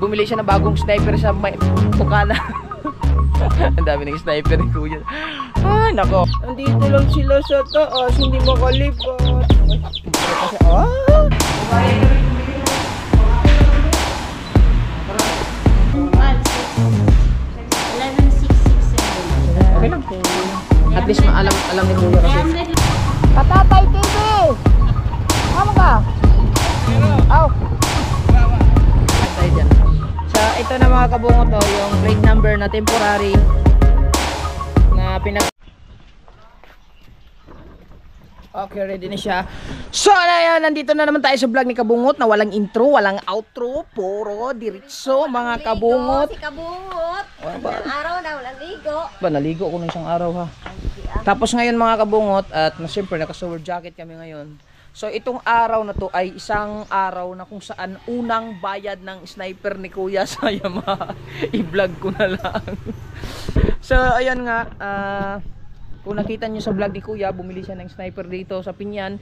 bumili siya ng bagong sniper sa Bukana. Ang dami ng sniper ni Kuya. Ah, nako. Andito lang sila sa taas, hindi makalipad. Kasi, okay lang. At least alam ni Kuya kasi. Katatay TV! Ano ka? Aw! Tayo dyan. So, ito na mga kabungot, no, yung plate number na temporary na okay, ready na siya. So, na yan, nandito na naman tayo sa vlog ni Kabungot na walang intro, walang outro, puro diretso mga kabungot. Si Kabungot. Ilang araw na, walang ligo. Ba, naligo ko ng isang araw ha. Tapos ngayon mga kabungot, at siyempre naka-sower jacket kami ngayon. So, itong araw na to ay isang araw na kung saan unang bayad ng sniper ni Kuya sa Yamaha. I-vlog ko na lang. So, ayan nga, kung nakita nyo sa vlog ni Kuya, bumili siya ng sniper dito sa Pinyan.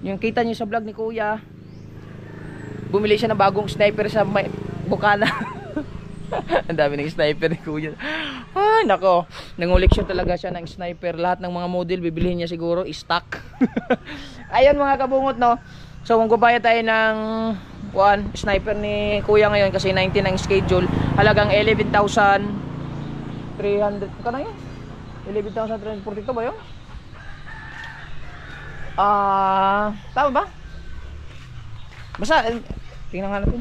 Yung kita nyo sa vlog ni Kuya, bumili siya ng bagong sniper sa Bukana. Ang dami ng sniper ni Kuya. Ah, nako. Nanguliksyon talaga siya ng sniper. Lahat ng mga model, bibilihin niya siguro, stock. Ayan mga kabungot, no. So, magbabayad tayo ng sniper ni Kuya ngayon kasi 19 ang schedule. Halagang 11,300. Kano yun? 11,342 ba yun? Tama ba? Basta, tingnan nga natin.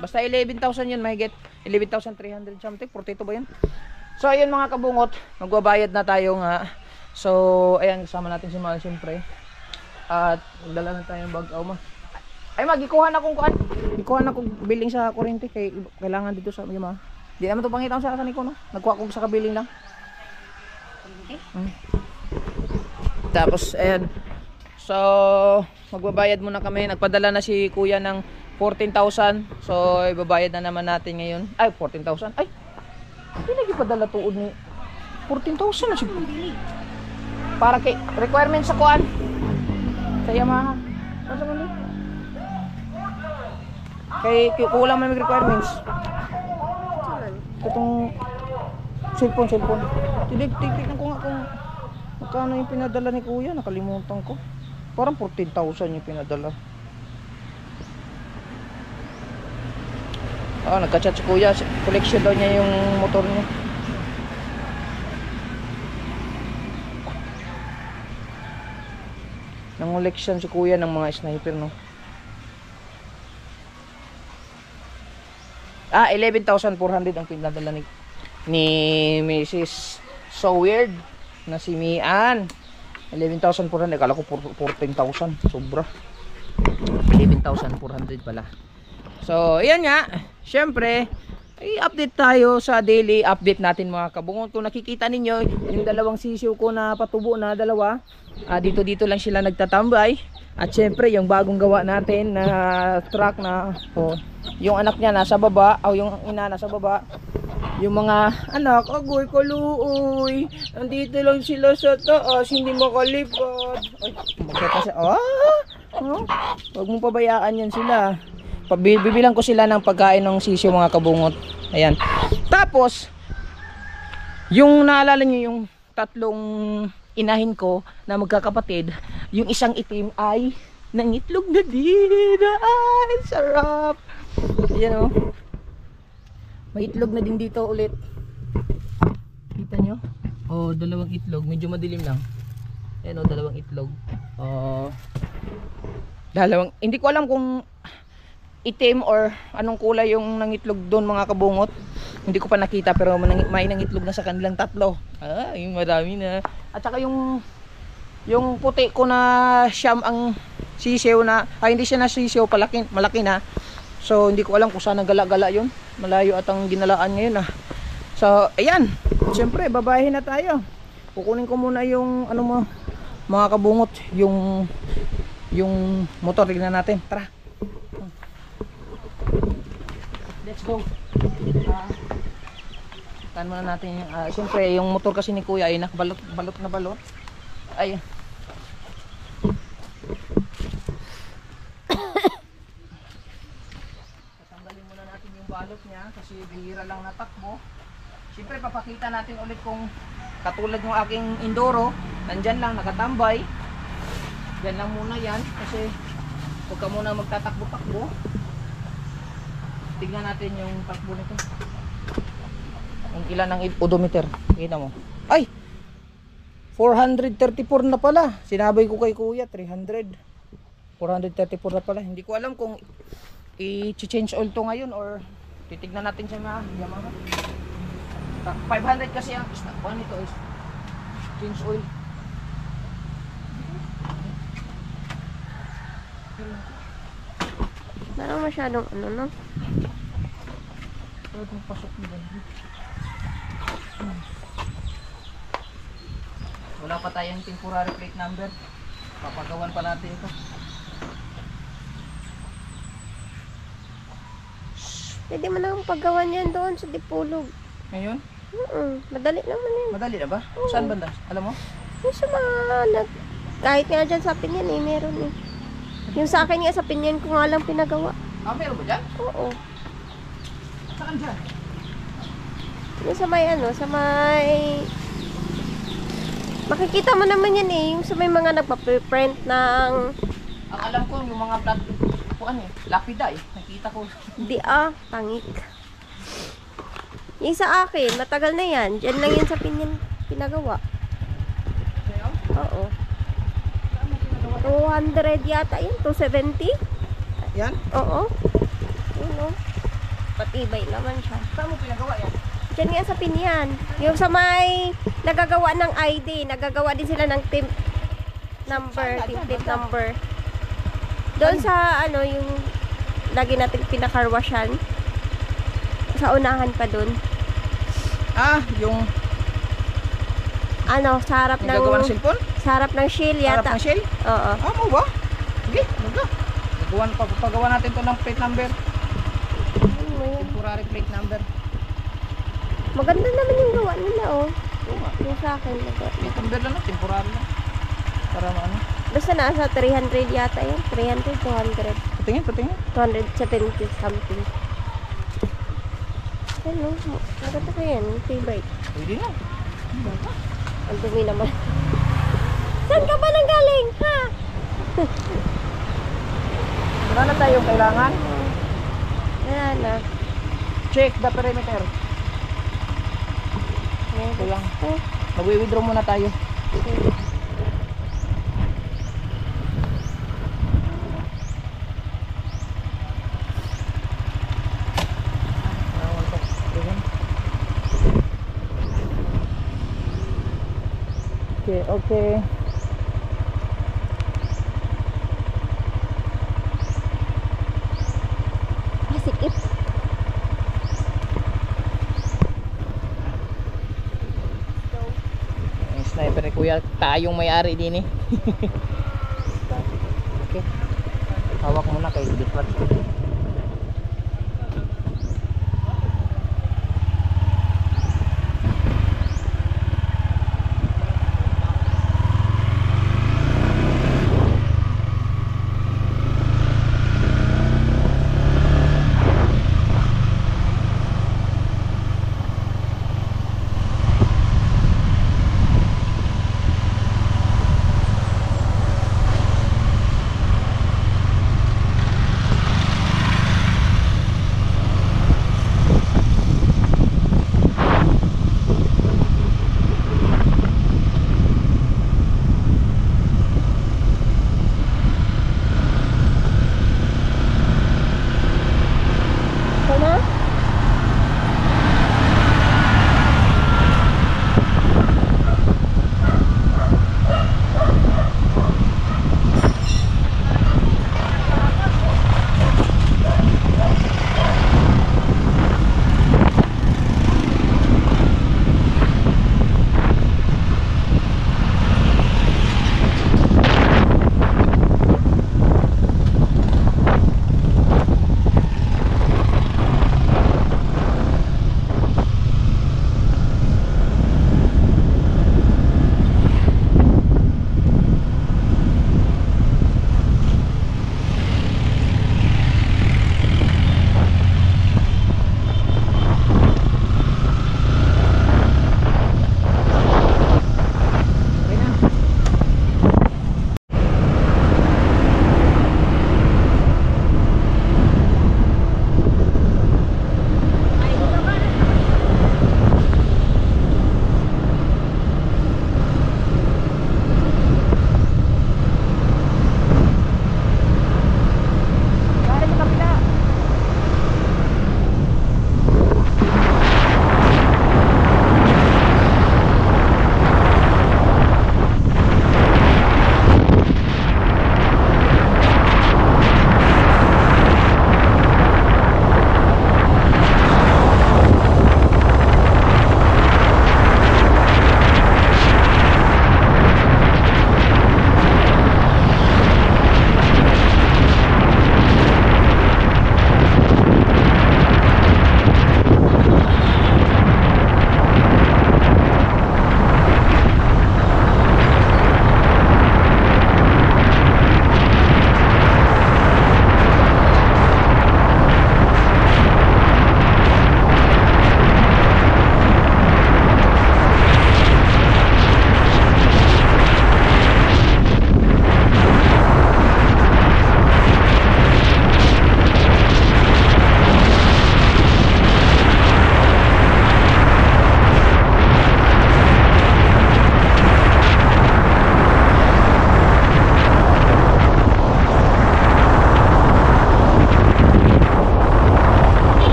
Basta 11,000 yun, mahigit 11,300 something, 42 ba yun? So, ayun mga kabungot, magbabayad na tayo nga. So, ayan, kasama natin si Mahal siyempre. At, magdala na tayo ng bag. Ay, ikuha na kong billing sa kurente. Kailangan dito sa Yamaha. Di naman ito pangitang sa akin ko, no? Nagkuha ko sa kabiling lang. Tapos ayan. So magbabayad muna kami. Nagpadala na si Kuya ng 14,000. So ibabayad na naman natin ngayon. Ay 14,000. Ay hindi lagi padala tuod ni 14,000 na siguro. Para kay requirements sa kuan sa Yamaha. Ano sa mundo? Kay kulang may requirements. Itong cellphone. Tignan ko nga kung magkano yung pinadala ni Kuya. Nakalimutan ko. Parang 14,000 yung pinadala. Nagka-chat si Kuya. Collection daw niya yung motor niya. Nang-collection si Kuya ng mga sniper, no? 11,400 ang pinadala ni Mrs. So Weird na si Mian. 11,400. Akala ko 14,000. Sobra. 11,400 pala. So, ayan nga. Siyempre, i-update tayo sa daily update natin mga kabungot. Kung nakikita ninyo, yung dalawang sisiw ko na patubo na dalawa, dito lang sila nagtatambay. At siyempre, yung bagong gawa natin na truck na yung anak niya nasa baba, o yung ina nasa baba. Yung mga anak, agoy kaluoy, nandito lang sila sa taas, hindi makalipad. Ay, magkita siya. Huwag mong pabayaan yan sila. Bibilang ko sila ng pagkain ng sisiyo mga kabungot. Ayan. Tapos, yung naalala nyo yung tatlong inahin ko na magkakapatid, yung isang itim ay nangitlog na din. Ay, sarap. Ayan o. May itlog na din dito ulit. Kita nyo? Dalawang itlog. Medyo madilim lang. Ayan o, dalawang itlog. Hindi ko alam kung itim or anong kulay yung nangitlog doon mga kabungot. Hindi ko pa nakita pero may nangitlog na sa kanilang tatlo. Ay, marami na. At saka yung puti ko na siyam ang sisiw na, hindi siya na sisiw, malaki na. So hindi ko alam kung saan nagala-gala yun. Malayo at ang ginalaan ngayon So ayan, siyempre babahin na tayo. Kukunin ko muna yung mga kabungot, yung motor. Tignan natin, tara. Let's go. Tan muna natin yung siyempre yung motor kasi ni Kuya ay nakabalot na balot. Ay. balot niya kasi bihira lang natakbo. Siyempre papakita natin ulit kung katulad ng aking Enduro, nandyan lang nakatambay. Yan lang muna yan kasi huwag ka muna magtatakbo-takbo. Tignan natin yung takbo nito. Kung ilan ang odometer. Kita mo. Ay! 434 na pala. Sinabay ko kay kuya 300. 434 na pala. Hindi ko alam kung i-change oil to ngayon or titignan natin sa mga Yamaha. 500 kasi ang ano nito is change oil. Parang masyadong ano, no? Pwede pasok mo ba? Wala pa tayong temporary plate number. Papagawan pa natin ito. Pwede mo nang paggawan yan doon sa Dipolog. Ngayon? Madali naman yan. Madali na ba? Oo. Saan banda? Alam mo? Yung sa mga kahit nga dyan sa Pinyan meron eh. Yung sa akin nga sa Pinyan ko nga lang pinagawa. Ah, meron ba dyan? Oo. Saan dyan? Yung sa may ano, sa may... Makikita mo naman yan eh, yung sa may mga nagpa-print ng... Ang alam ko yung mga plat... Kuan eh, lapida eh. Nakita ko. Di pangik. Yung sa akin, matagal na yan. Diyan lang yan sa Pinyan pinagawa. Sa'yo? Oo. 200 yata yun, 270? Yan? Oo. Yun o. Patibay naman siya. Saan mo pinagawa yan? Diyan nga sa Pinyan. Yung sa may nagagawa ng ID, nagagawa din sila ng team number, team number. Doon sa ano, yung lagi natin pinakarwasyan. Sa unahan pa doon. Ah, yung Ano, sa harap nagagawa ng ng cellphone? sa harap ng shield Harap yata. ng shell? Oo. Ah, mo ba? Sige, magda. Pagawa natin to ng plate number. Ano mo yan? Temporary plate number. Maganda naman yung gawa nila, oh. Oo nga. Yung sa akin. Plate number lang, temporary lang. Para ano. Basta nasa 300 yata yan. 300, 200. Patingin, patingin. 270 something. Ano? Maganda ka yan. Favorite. Pwede na. Ang dumi naman. Saan ka ba nang galing? Ha? Wala na tayong kailangan. Wala na. Check the perimeter. Ito lang. Oh, Mag-withdraw muna tayo. okay. Okay, okay. Masikip. Yung sniper ni kuya, tayong may-ari din eh. Okay. Hawak muna kay Ditwat.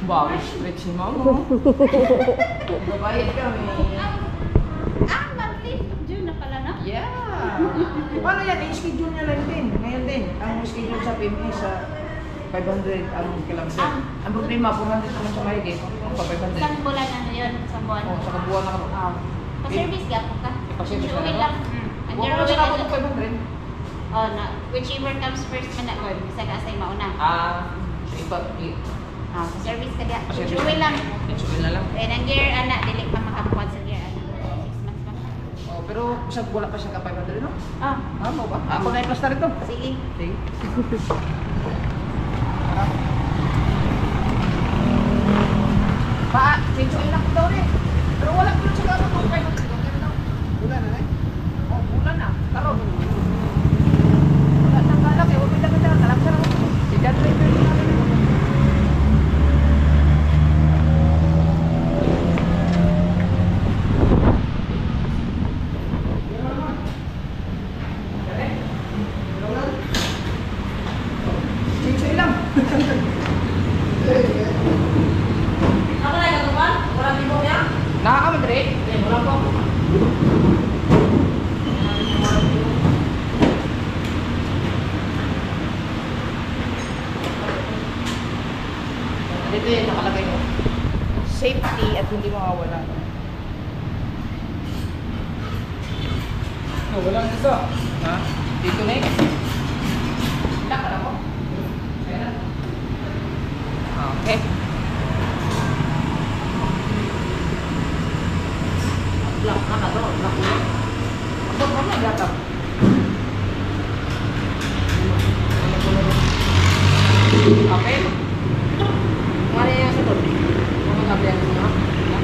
Bago straight si mama. Babayad kami. Monthly. June na pala, no? Yeah. Paano yan? I-schedule niya lang din. Ngayon din. Ang schedule sa PMS sa 500 ang kilometer. Ang problema, 400 naman sa mahigit. Ang pa 500. Isang bulan ano yun? Isang buwan? Oo, sa kabuuan na ako. Pa-service ka po ka? Pa-service ka Uwi na lang. Ang Huwag mo uwi sa ako lang. ng 500. Oh, na. Whichever comes first man na. Or bisa ka asay mauna. So iba, Service ka diya. Pa-service. Uwi lang. i-schedule na lang. Eh, ang gear, anak, dili pa makabuhat sa gear, anak. 6 months pa. Oh, pero sa wala pa siya ka 500, no? Ah, Mo ba? Ako na i-plaster ito. sige. Sige. Pa, sinsuin lang ko daw rin. Pero wala ko lang sa gano'n kung 500. Bulan na eh? Oh, bulan na. Karoon. Wala nang galak eh. Huwag may dami-dami. Kalak siya lang. Si Dad Driver na namin. Sinsuin lang. Ako na yung katuban? Walang libo niya? Nakakamadre? Wala po. Dito yun, nakalagay mo. Safety at hindi mawawala. Wala na isa. Ha? Dito na yun. Laka na mo. Ayan na. Okay. Lock na ka doon. Lock na. Ako pa na gatap. Okay. Ano yung sa doon? Ano sabi yan niya?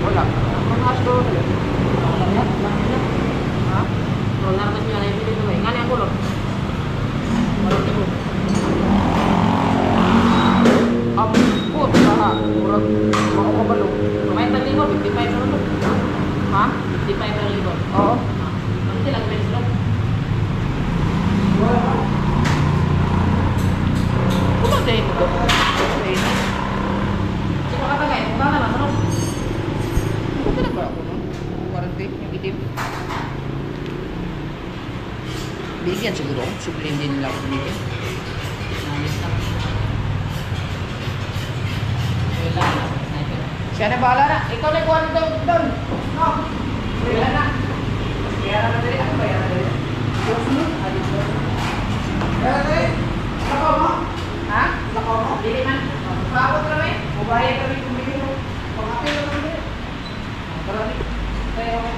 Wala. Ano as doon? Ha? Wala na niya na yung pinito mo. Nga yung kulot. Wala ito. Ampun sa murag mga kabalo. May talibo, 55 na ito. Ha? 55 na libo. Oo. Ano sila pwede sila? Kung din ito? Sino ka tagay? Kung na naman, ano? Kung ka ba ako, no? 40, yung itim. Bigyan siguro. Sublime din nila ako binigyan. Nalis lang. Siya na bahala na. Ikaw na kuha nito doon. No. Wala na. Kaya na dali. Ano ba yan na dali? Kaya na dali. Lakaw mo? Ha? Lakaw mo? Dili man. Pakot kami. Mubaya kami kumili mo. Pangapin na kami. Marami. Kaya ako.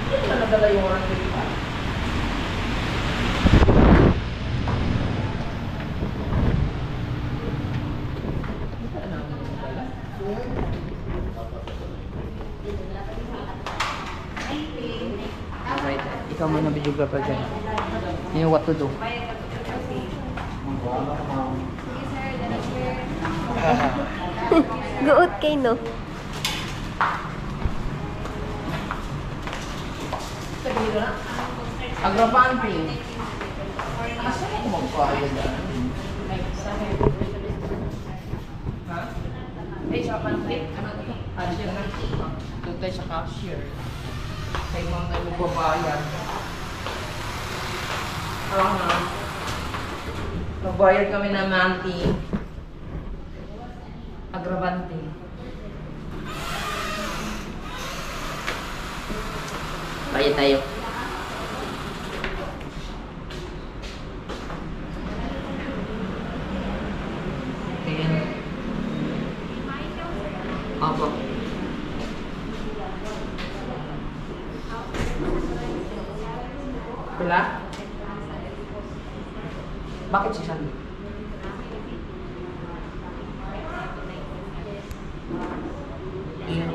Hindi na nadala yung orang dali pa. Alright, ikaw muna videographer dyan. You know what to do. Guot kay no. Agrabanting. Asa ko magbayad yan? Ha? Eh, sa pantry, ano ito? Cashier na. Doon tayo sa cashier. Kay mga nagbabayad. Nagbayad kami ng manti. Agravante. Bayad tayo. Ayan. Opo. Pila? Bakit si Sandy? Iyan.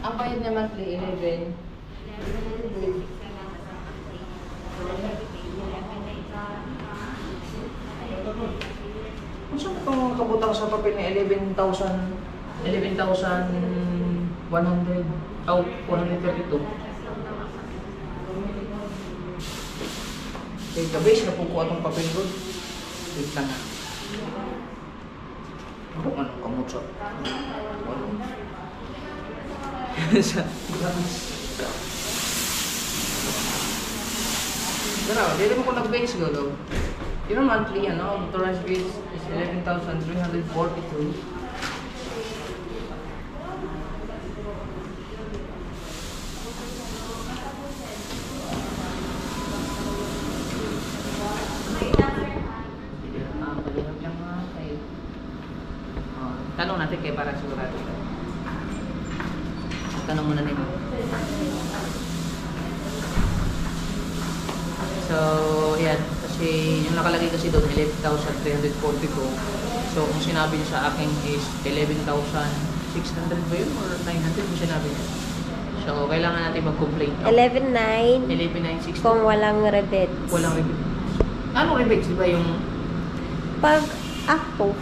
Ang bayad niya monthly 11. Kung saan itong kabutang sa papel na 11,100 132. Okay, the base na po ko atong papel doon. Wait lang ha. Anong kamutso? Pero, dili mo ko nag-base go, no? Yung monthly, authorized base is 11,342. Tanong natin kay para sigurado. Tanong muna nito. So, yan. Kasi yung nakalagay kasi doon, 11,342. So, kung sinabi niya sa akin is 11,600 ba yun? Or 900 kung sinabi niya. So, kailangan natin mag-complain. 11,900 11,960. kung walang rebate. Walang rebate. Anong rebates? Di ba yung... Pag active,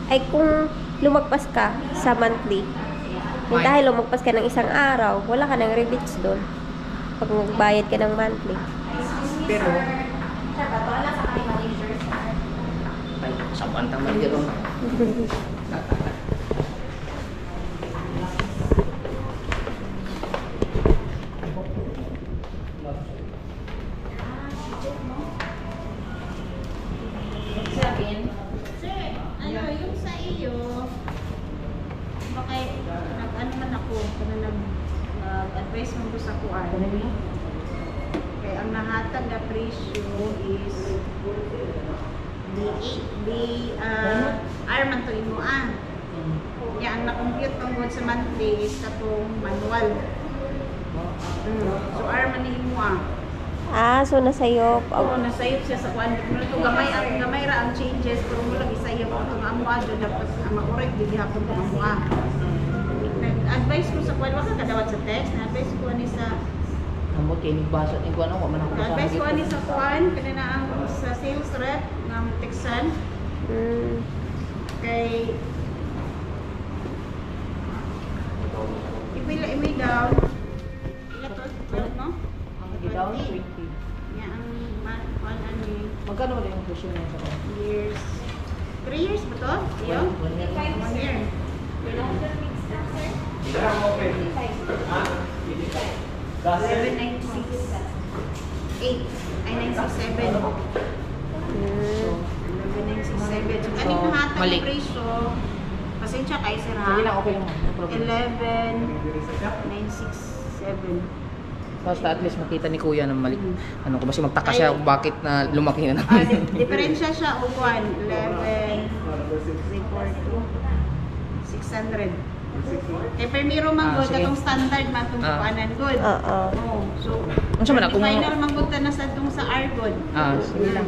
ay kung lumagpas ka sa monthly, kung dahil lumagpas ka ng isang araw, wala ka ng rebates doon. Pag magbayad ka ng monthly. Pero... Ay, sa pantang mali dito. Yung sa iyo, baka nag-ano man ako, nag-advise mo ko sa kuan. Kaya ang nahatag na presyo is Arman to imo Ya ang na-compute tungkol sa monthly is katong manual. So Arman ni imo So nasayop. Oo, nasayop siya sa kuan. Ito gamay ra ang changes pero mo lang isayop ang amo adto dapat ang ma-correct di hapon ang amo. Nag-advise ko sa kuan wa ka kadawat sa text, na-advise ko ani sa Amo kay basa ni ko ano, man ako basa. advice ko ani sa kuan kanina ang sa sales rep ng Texan kay ipila imi down. Ila to, no? Down 20. Ya ang kuan ani Magkano ba yung presyo niya sa kanya? years. 3 years ba to? Iyo? 1 year. 1 year. 796. 8. Ay, 967. So, 11,967. So, kaning nahatag Mali. ang presyo, pasensya kay sir ha? sige lang, okay lang. No problem. 11,967. Basta at least makita ni Kuya na mali. Ano ko kasi magtaka siya kung bakit na lumaki na Ah, naman. diferensya siya o 11, 600. Kay Permiro man good, sige. katong standard man itong kuanan good. Oo. Oh, so, Ano siya man, kung- final man good na sa itong sa Argod. Sige lang.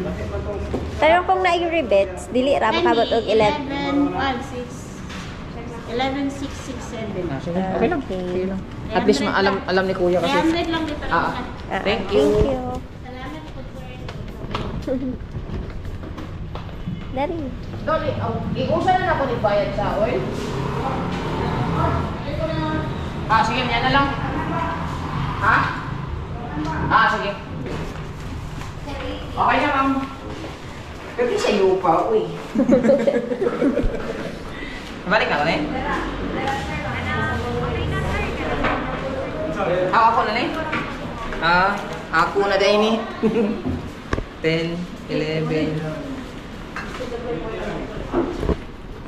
Pero kung na-rebates, dili ra makabot og 11. 11,667. Sige, okay lang. Sige lang. At least alam ni Kuya kasi. 300 lang dito. Thank you. Thank you. Salamat po sir. Dari. Dali, iusa na ako ni bayad sa oil. Sige, yan na lang. Sige. Okay na, ma'am. Pero sa iyo pa, uy. Balik na ako na eh. Ako na eh. Ako na din eh. 10, 11.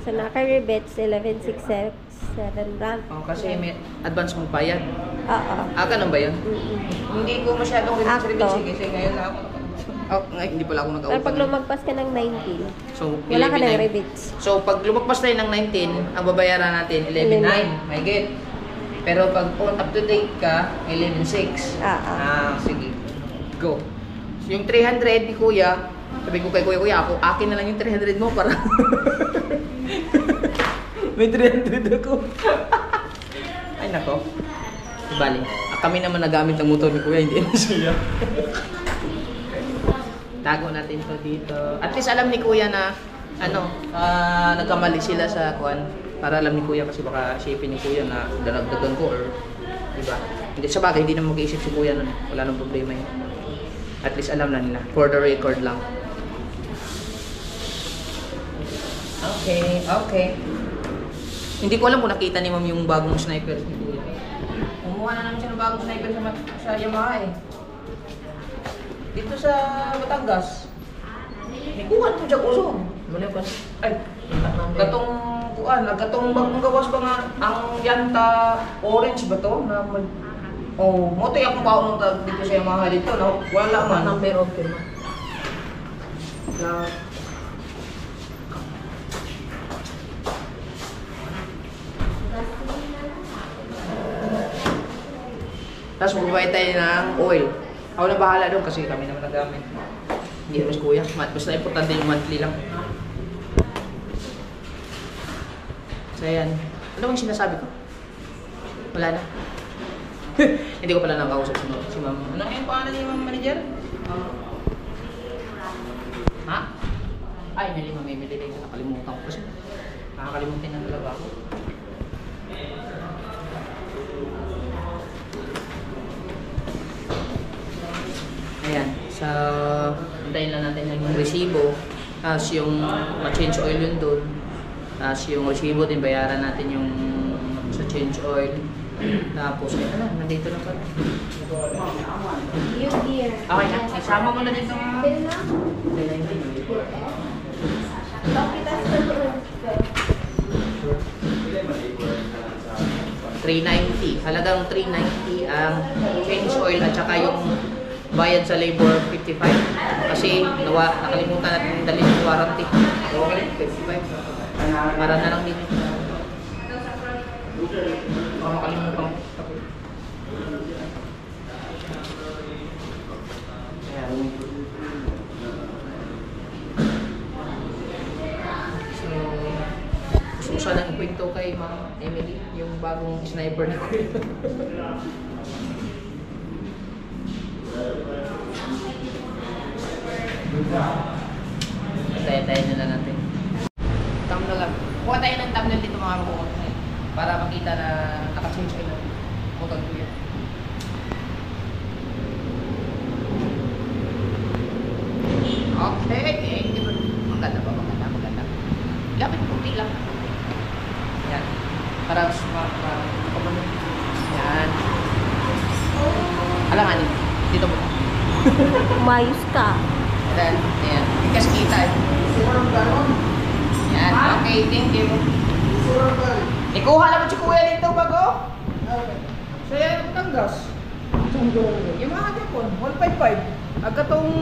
So naka-rebates 11,667 rand. Kasi may advance mong bayad. Oo. Ganun ba yun? Hindi ko masyadong Akto. rebates kasi ngayon na ako. Hindi pala ako Pero nag-open. pag lumagpas ka ng 19, So, wala ka ng 11,900. rebates. So, pag lumagpas tayo ng 19, ang babayaran natin 11,900. May get. Pero pag up to date ka, 11,600. Sige. Go. So, yung 300 ni Kuya, sabi ko kay Kuya, ako, akin na lang yung 300 mo para... May 300 ako. Ay, nako. Bali. Kami naman nagamit ng motor ni Kuya, hindi na siya. Tago natin to dito. At least alam ni Kuya na nagkamali sila sa kuan. Para alam ni Kuya kasi baka isipin ni Kuya na danagdagan ko or diba? Hindi sa bagay, hindi na mag-iisip si Kuya nun. Wala nang problema yun. At least alam na nila. For the record lang. Okay, okay. Hindi ko alam kung nakita ni Ma'am yung bagong sniper ni Kuya. Kumuha na naman siya ng bagong sniper sa Yamaha eh. Dito sa Batangas. May kuha ito siya kusong. Ay, katong kuan, katong bagong gawas ba nga ang Yanta orange ba to? Oh, mo to yung baon ng dito sa Yamaha dito, no? Wala man. Number of firma. Tapos magbabayad tayo ng oil. Ako na bahala doon kasi kami naman nagamit. Hindi naman si Kuya. Basta importante yung monthly lang. So ayan. Ano bang sinasabi ko? Wala na. Hindi ko pala nakausap si Ma'am. Ano yung pangalan ni Ma'am Manager? Ha? Ay, nali Ma'am Emily din. Nakalimutan ko kasi. Nakakalimutan na talaga ako. Ayan. So, antayin lang natin yung resibo. Tapos yung ma-change oil yun doon. Tapos yung resibo din, bayaran natin yung sa change oil. Tapos, ayun na, nandito na pala. Yung gear. Okay na, isama mo na dito nga. Bill na? 390. Halagang 390 ang change oil at saka yung bayad sa labor 55. Kasi nakalimutan natin dalhin yung warranty. Okay, 55. Para na lang dito. Baka makalimutan ko. So, gusto ko sanang ikwento kay Ma'am Emily yung bagong sniper ni Kuya. Tayo-tayo na lang natin. Thumbnail lang. Kuha tayo ng thumbnail dito mga kabukot. Para makita na naka-change ka na. Motor Kuya. Okay. Maganda ba? Maganda. Lapit mo kunti lang. Yan. Para yan. Alanganin. Dito mo. Umayos ka. Ayan. Ayan. Kasi kita eh. Yan. Okay, thank you. Ikuha lang si Kuya dito bago. So yan ang Batangas. Yung mga Japon, 155. Agkatong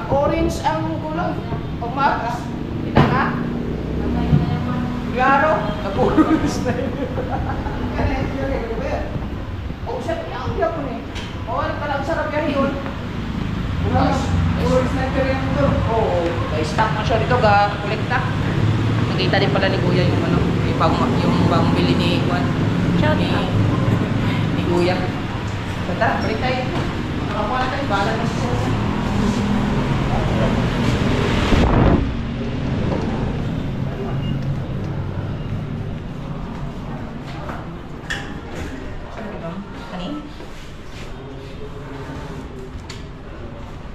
orange ang kulong. Umakas. Kita ka? Klaro. Nag-orange na yun. Oh, siya ang Japon eh. Oh, ano pala ang sarap yan yun. Orange na yun ito. Oo. Stock na siya dito, kolekta. Nakita din pala ni Kuya yung ano, yung bagong bili ni Juan. Ni Kuya. Tara, balik tayo. Nakakuha na tayo, bahala na siya.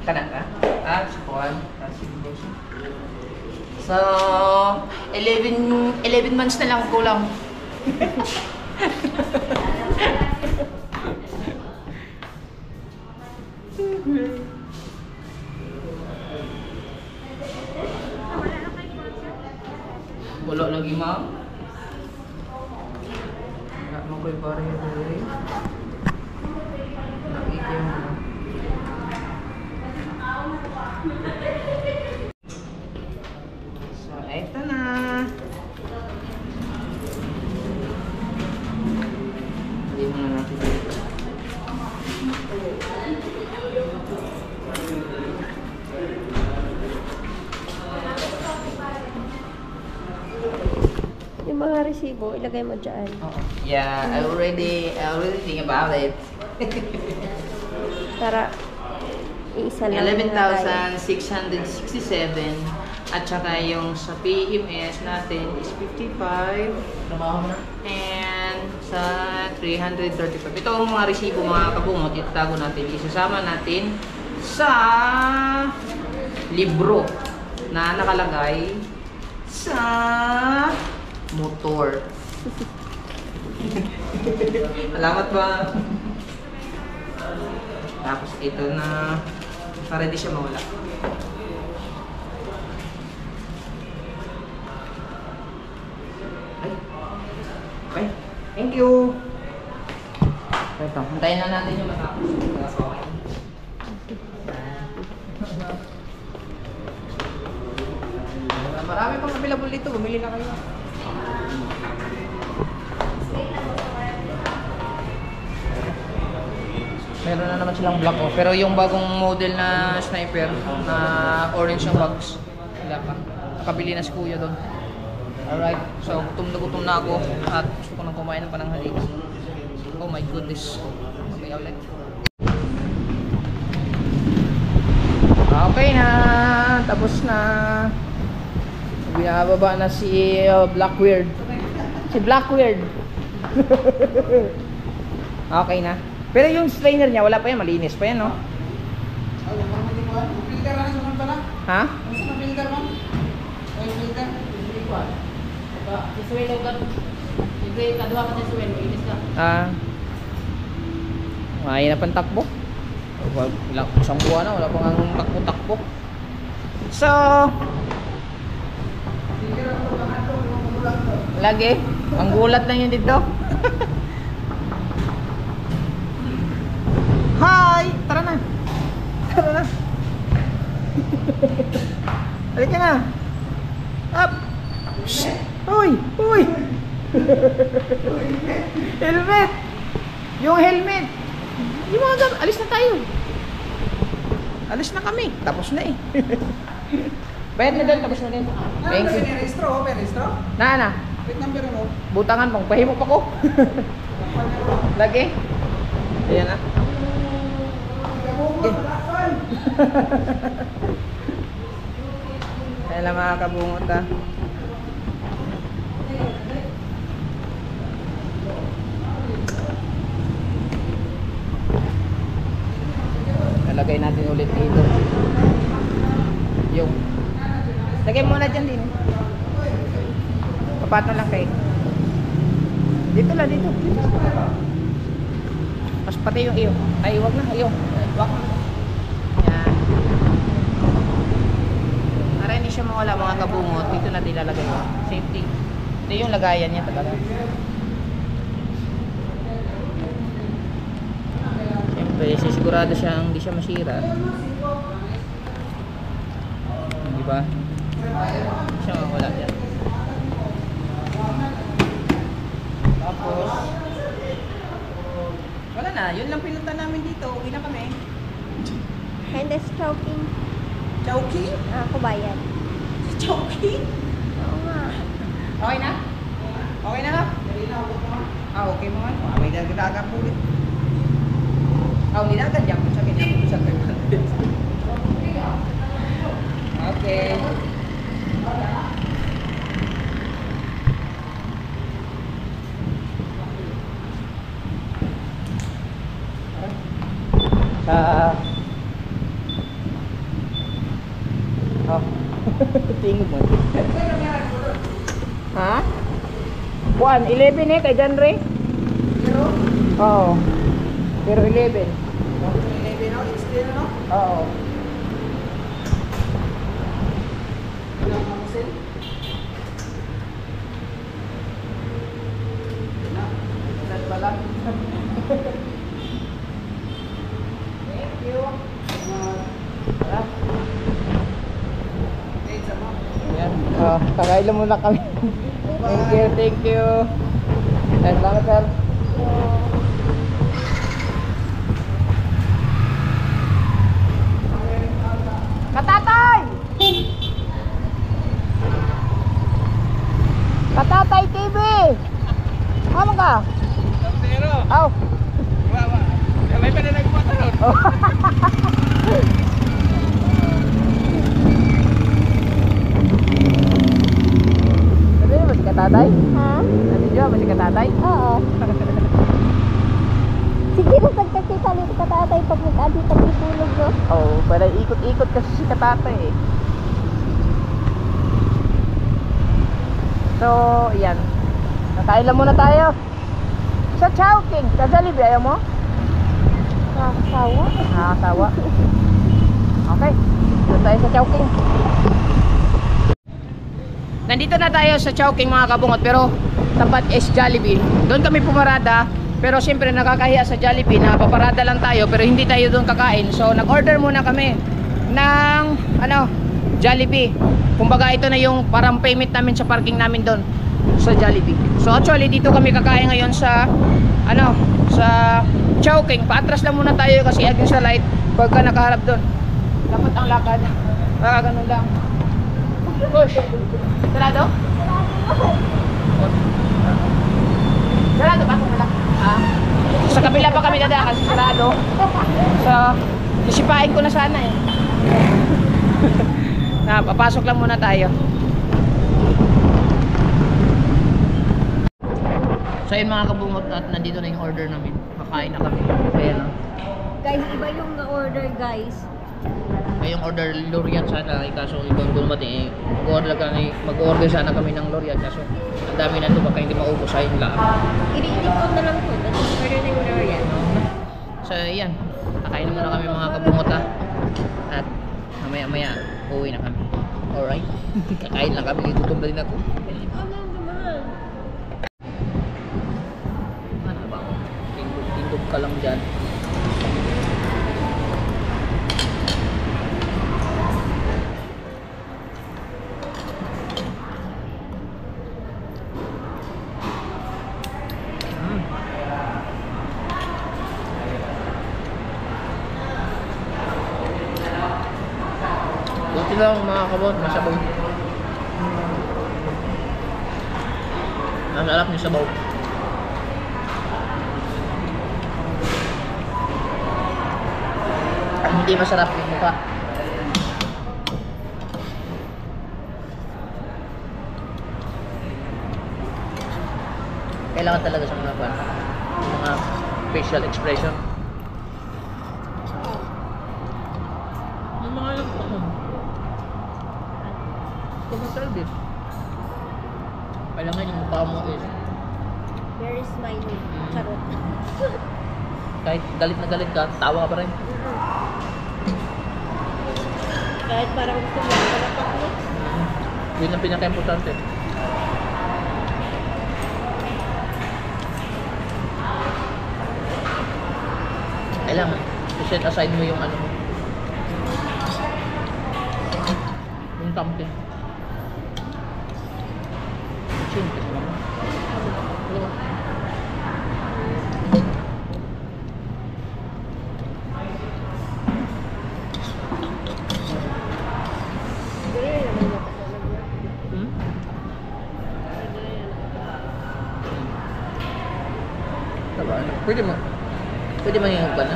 Kanan ka? Si Juan. So, 11 months na lang kulang. Wala lagi, Ma'am. Wala mo ko'y pare-pare. Nakikita mo na. So, eto na. Hindi mo na natin dito. Yung mga resibo, ilagay mo dyan. Yeah, I already think about it. Para iisa lang. 11,667 at saka yung sa PMS natin is 55 and sa 335. Ito ang mga resibo mga kabungot, itatago natin, isasama natin sa libro na nakalagay sa motor. Salamat ba? Tapos ito na para hindi siya mawala. Ay. Okay. Thank you. Ito, hintayin na natin yung matapos. Okay. Marami pang available dito. Bumili na kayo. Meron na naman silang black oh. Pero yung bagong model na sniper na orange yung box, wala pa. Nakabili na si kuya doon. Alright, so gutom na ako at gusto ko nang kumain ng pananghali. Oh my goodness. Okay ulit. Okay na, tapos na. Binababa na si Blackweird. Si Blackweird. Okay na. Pero yung strainer niya, wala pa yan. Malinis pa yan, no? Ha? May na pang takbo. Isang buwan na, wala pang takbo-takbo. So, lagi, ang gulat lang yun dito. Hi! Tara na! Tara na! Halika na! Up! Shh! Uy! Uy! Helmet! Yung helmet! Yung mga gamit, alis na tayo! Alis na kami! Tapos na eh! Bayad na doon, tapos na din. Thank you. Peristro? Na. Wait number mo. Butangan mong, pahimo pa ko. Lagi. Ayan na. Ayan lang mga kabungot ha. Nalagay natin ulit dito. Yung lagay muna dyan din. Papato lang kayo. Dito lang, dito. Mas pati yung iyo. Ay, wag na, iyo. Wag na. Yan. Para hindi siya mawala mga kabungot, dito na nilalagay. Safety. Ito yung lagayan niya talaga. Siyempre, sisigurado siya hindi siya masira. Diba? Hindi siya mawala dyan. Tapos wala na, yun lang pinunta namin dito. Uwi na kami. And this choking. Chowking? Ako ba yan? Chowking? Oo nga. Okay na? Okay na ha? Okay mga. May dagdagan po ulit. Nilagan dyan. Sa ganyan. Sa ganyan. Okay. Tingin mo. Ha? 11 eh kay Janre. Pero? Oo. Pero 11. 11 no? It's still no? Oo. Ilang mamusin? Ilan pala? Thank you. Tara. Ayan. Kakailan muna kami. Thank you. Salamat sir. Katatay! Katatay TV! Ano ka? Pero. Aw. Wow. May pa na nagpatalon. Masih katatay? Ha? Nandiyo, masih katatay? Oo. Sige na pagkakita nito katatay pag nag-adi pag-itulog, no? Oo, para ikot-ikot kasi si katatay eh. So, yan. Nakain lang muna tayo. Sa Chowking. Sa Jollibee, ayaw mo? Nakakasawa. Nakakasawa. Okay. Doon tayo sa Chowking. Nandito na tayo sa Chowking mga kabungot. Pero tapat is Jollibee. Doon kami pumarada. Pero siyempre nakakahiya sa Jollibee na paparada lang tayo. Pero hindi tayo doon kakain. So nag-order muna kami ng Jollibee. Kumbaga ito na yung parang payment namin sa parking namin doon sa Jollibee. So actually dito kami kakain ngayon sa sa Chowking. Paatras lang muna tayo kasi against the light pagka nakaharap doon. Dapat ang lakad. Baka ganun lang. Push. Sarado? Sarado ba? Sa kabila pa kami dadaan kasi sarado. So sisipain ko na sana eh. Papasok lang muna tayo. So yun mga kabungot, at nandito na yung order namin. Makain na kami. Ayan o. Guys, iba yung na-order guys. May yung order Loriat sana, kaso ibang dumating mag-order sana kami ng Loriat, kaso ang dami na ito, baka hindi maubos ayun lang. Ini-edit ko na lang po. Tapos order na yung Lorian. So yan, kakain muna kami mga kabungot ha. At mamaya uwi na kami. Alright. Kakain lang kami, gutom na din ako. Ano naman? Ano ba ako? Tindog ka lang dyan. Buti lang mga kabot, masabaw. Ang sarap niya sabaw. Hindi masarap yung mukha. Kailangan talaga sa mga facial expression. Yung mga service. Kailangan yung mukha mo is Very smiley. Charot. kahit galit na galit ka, tawa ka pa rin. Kahit parang gusto mo, palapak mo. Yun ang pinaka-importante. Kailangan i-set aside mo yung yung tampi. Chin kasi naman. Hello. Diba? Pwede mangyayag ba na?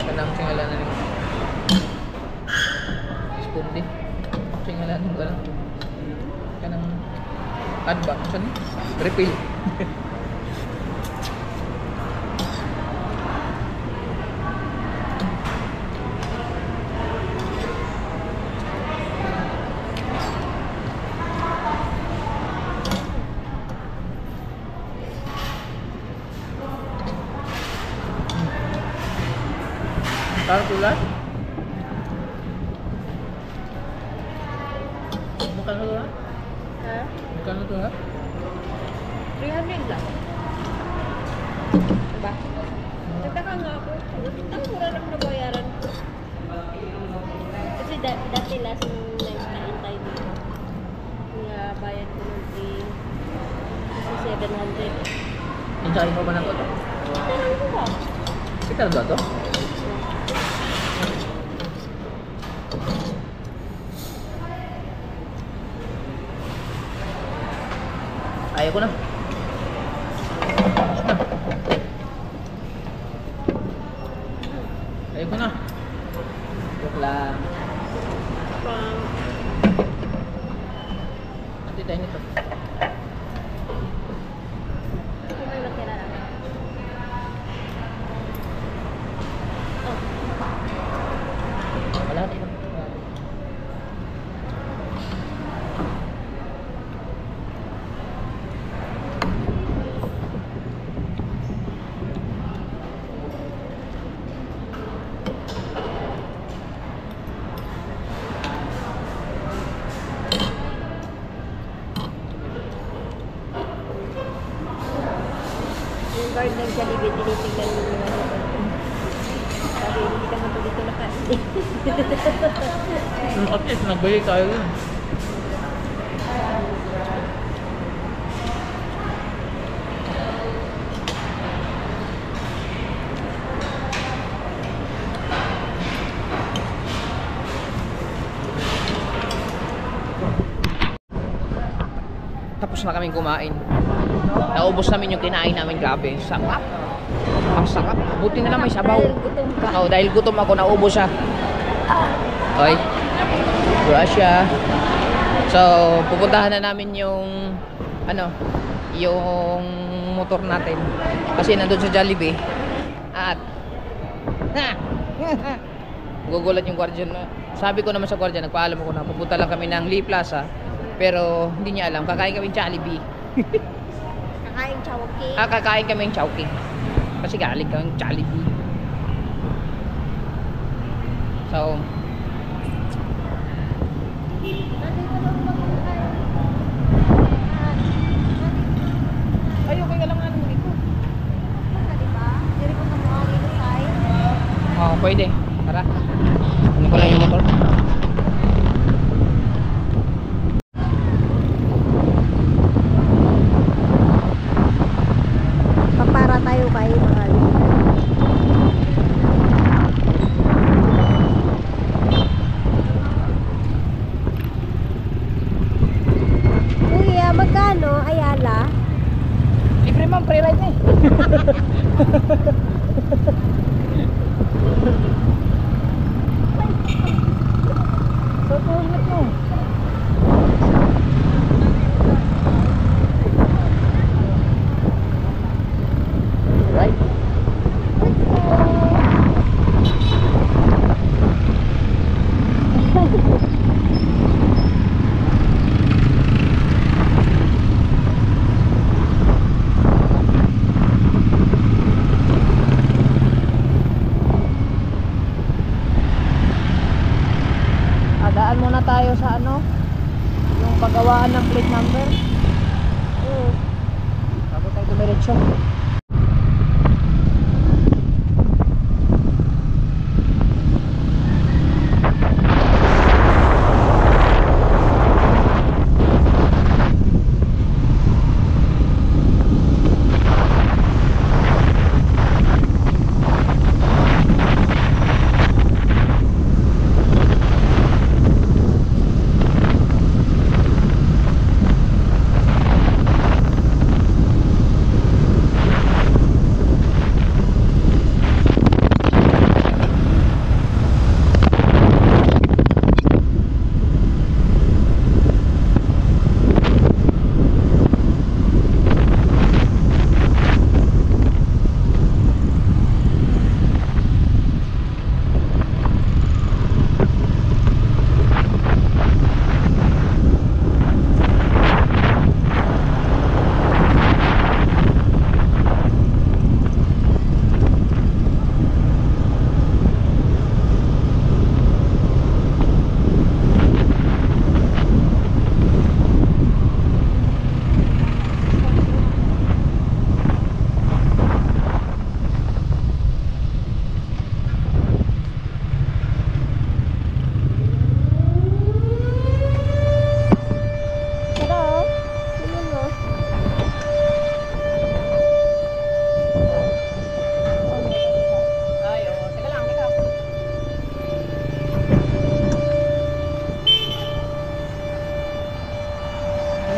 Kanang singalanan ng spoon din. Singalanan ba na? Kanang ad ba? Saan? Refill. Parang tulat? Magkano tulat? Ha? Magkano tulat? 300 lang. Diba? Nagtaka nga ako. Ang mura lang nabayaran. Kasi dati last nung nagkain tayo dito. Kaya bayad ko ng 700. Insahin mo ba na ito? Tanong ko ba? Sikal ba ito? Ayaw ko na. Ayaw ko na. Joke lang. Nanti tayo nito. Kung may matira lang. Wala dito. ng Jollibee, tinitingnan mo yung ano. Sabi, hindi ka naman dito nakain. At least nagbili tayo yun. Tapos na kaming kumain. Naubos namin yung kinain namin gabi. Sarap. Ang sarap. Buti na lang may sabaw. Dahil gutom ka. Oh, dahil gutom ako, naubos siya. Okay. Russia. So, pupuntahan na namin yung ano, yung motor natin. Kasi nandun sa Jollibee. At gugulat yung guardian. Sabi ko naman sa guardian, nagpaalam ako na pupunta lang kami ng Lee Plaza. Pero hindi niya alam, kakain kami ng Jollibee. Kakain chowking. Kakain kami ng Chowking. Kasi galing kami ng Jollibee. So, ay, okay ka lang nga nung dito. Oh, pwede. Tara. Ano ko lang yung motor. Papara tayo kay mahal. Kuya, magkano? Ayala? Libre man, free ride na eh. So, tulad mo. Right? Daan muna tayo sa ano, yung paggawaan ng plate number. Bago tayo dumiretso.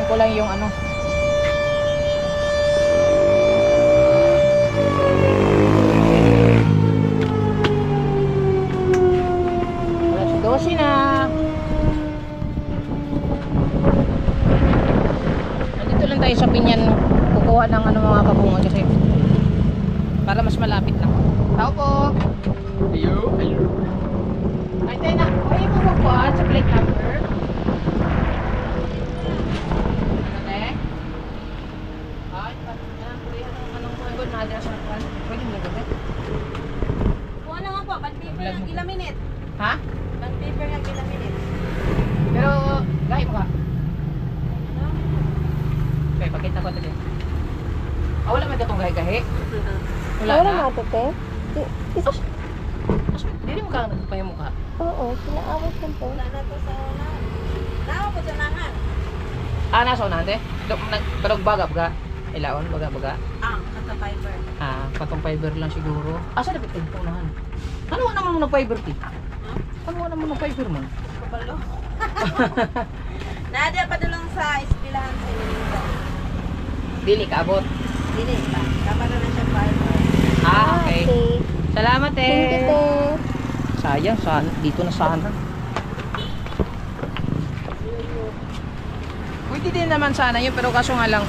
Ko lang yung ano. Wala si Dosi na. Nandito lang tayo sa Pinyan kukuha ng ano mga kabungan kasi para mas malapit lang. Tao po. Hello. Hello. Ay, tayo na. Ay, mo magbuhat sa plate number. Kuha na nga po, band paper ng gilaminit. Ha? Band paper ng gilaminit. Pero, gahi mo ka? Okay, pakita ko ito din. Wala man itong gahi-gahi. Wala Wala na? na ito, te. Isa, Hindi mo ka nagpapaya mukha. oo, pinaawat ko to. Wala na to sa una. Nao ko sa nangan. Nasa unahan te? Pero baga baga. Ilaon, baga baga. Kata fiber. Patong fiber lang siguro. Asa dapat ito unahan? Ano naman mo ng fiber ti? Ano naman ng fiber mo? Kabalo. Nadia pa dulong sa ispilahan sa Ilinda. Dili ka abot. Dili pa. Tama na siya fiber. Okay. Salamat Thank you, te. Sayang, dito na sana. Pwede din naman sana yun, pero kaso nga lang,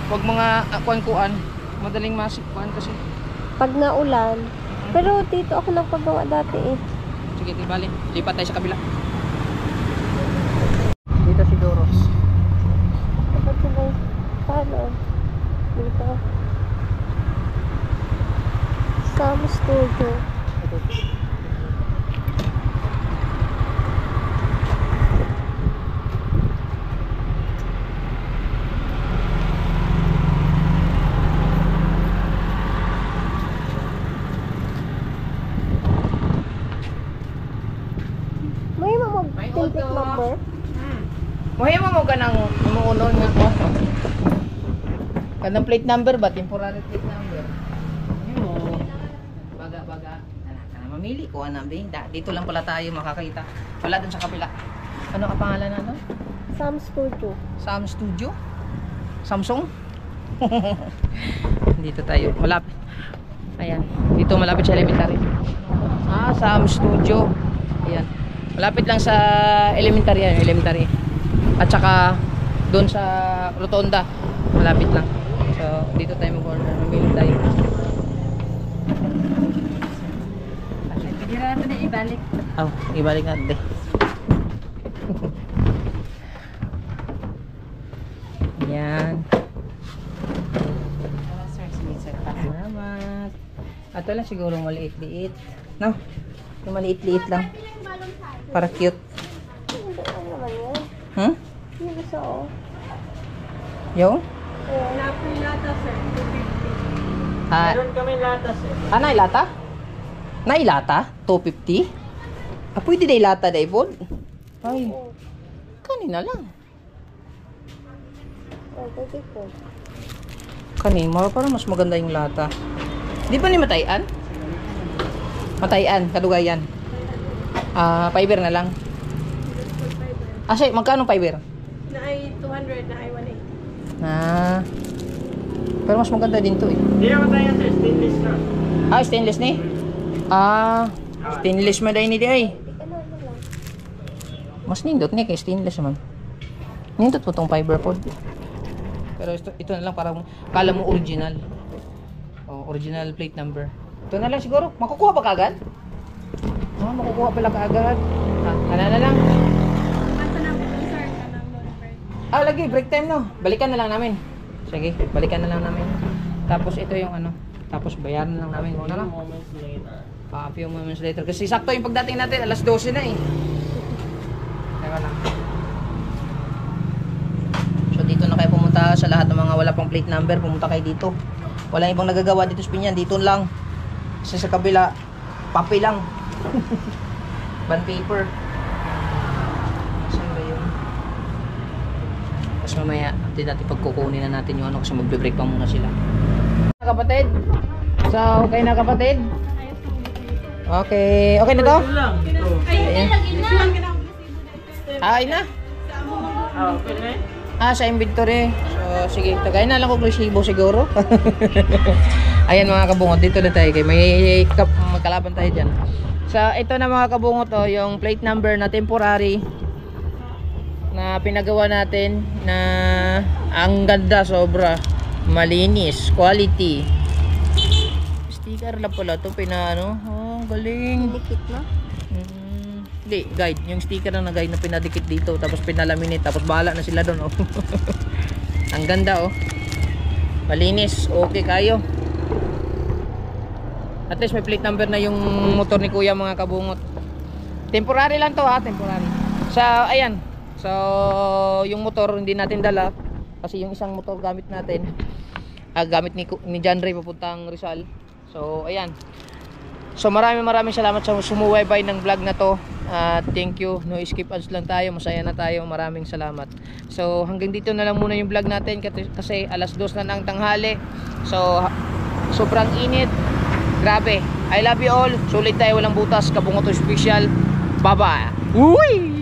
wag mga kuan-kuan, madaling masikkuan kasi. Pag naulan. Pero dito ako nagpagawa dati eh. Sige, di bali. Lipat tayo sa kabila. Dito si Doros. Dapat sila paano? Dito. Sam Studio. May May mag-tintik auto. number? Muhay mo ka ng umuunon nga ko. Kanang plate number ba? Temporary plate number. Yun. Baga. Mamili ko dito lang pala tayo makakita. Wala dun sa kapila. Ano ka pangalan na ano? Sam Studio. Sam Studio? Samsung? Dito tayo. Malapit. Ayan. Dito malapit sa elementary. Sam Studio. Ayan. Malapit lang sa elementary yan. Elementary. At saka doon sa Rotonda. Malapit lang. So, dito tayo mag-order. Mamili tayo. Hindi na ito na ibalik. Ibalik natin. Yan. Salamat. Ato lang siguro maliit-liit. No? Yung maliit-liit lang. Para cute. Hindi ano naman yan. Hmm? Yung isa oh. Yung? Wala po yung lata, sir. 250. Meron kami latas eh. Nailata? Nailata? 250? Pwede na ilata na ipon? Ay. Kanina lang. Oh, pwede ko. Kanina, parang mas maganda yung lata. Di ba ni Matayan? Matayan, Kadugayan. Fiber na lang. Say, magkano fiber? Na ay 200, na ay 180. Pero mas maganda din to eh. Hindi naman tayo sa stainless na. Stainless ni? Stainless man dahil ni di ay. Ano lang. Mas nindot ni kay stainless naman. Nindot po tong fiber pod. Pero ito na lang parang kala mo original. Original plate number. Ito na lang siguro. Makukuha pa kagad? Makukuha pala kagad. Ano na lang. Ito na, sir, ka ng number. Lagi, break time no. Balikan na lang namin. Sige, balikan na lang namin. Tapos ito yung ano. Tapos bayaran na lang namin. Ano lang? Moments later. A few moments later. Kasi sakto yung pagdating natin, alas 12 na eh. Teka lang. So dito na kayo pumunta sa lahat ng mga wala pang plate number. Pumunta kayo dito. Walang ibang nagagawa dito sa Pinyan. Dito lang. Kasi sa kabila, papel lang. Bond paper. Saan ba yun? Tapos mamaya, natin pagkukunin na natin yung ano kasi magbe-break pa muna sila. Kapatid? So, okay na kapatid? Okay. Okay na to? Ito lang. Ito. Ayan. Ay na. Okay na eh. Sa inventory. So, sige. Tagay na lang kung resibo siguro. Ayan mga kabungot. Dito na tayo. May magkalaban tayo dyan. So, ito na mga kabungot. Yung plate number na temporary na pinagawa natin na ang ganda sobra. Malinis. Quality. Sticker lang pala ito. Pinano. Galing. Dikit na. Hindi, guide. Yung sticker na guide na pinadikit dito. Tapos pinalaminate. Tapos bahala na sila doon. Ang ganda oh. Malinis. Okay kayo. At least may plate number na yung motor ni kuya mga kabungot. Temporary lang to ha. Temporary. So, ayan. So, yung motor hindi natin dala. Kasi yung isang motor gamit natin. Gamit ni John Ray papuntang Rizal. So ayan. So maraming salamat sa sumubaybay ng vlog na to. Thank you. No skip ads lang tayo. Masaya na tayo. Maraming salamat. So hanggang dito na lang muna yung vlog natin kasi alas 2 na ng tanghali. So sobrang init. Grabe. I love you all. Sulit tayo, walang butas. Kabungot Official. Bye-bye. Uy!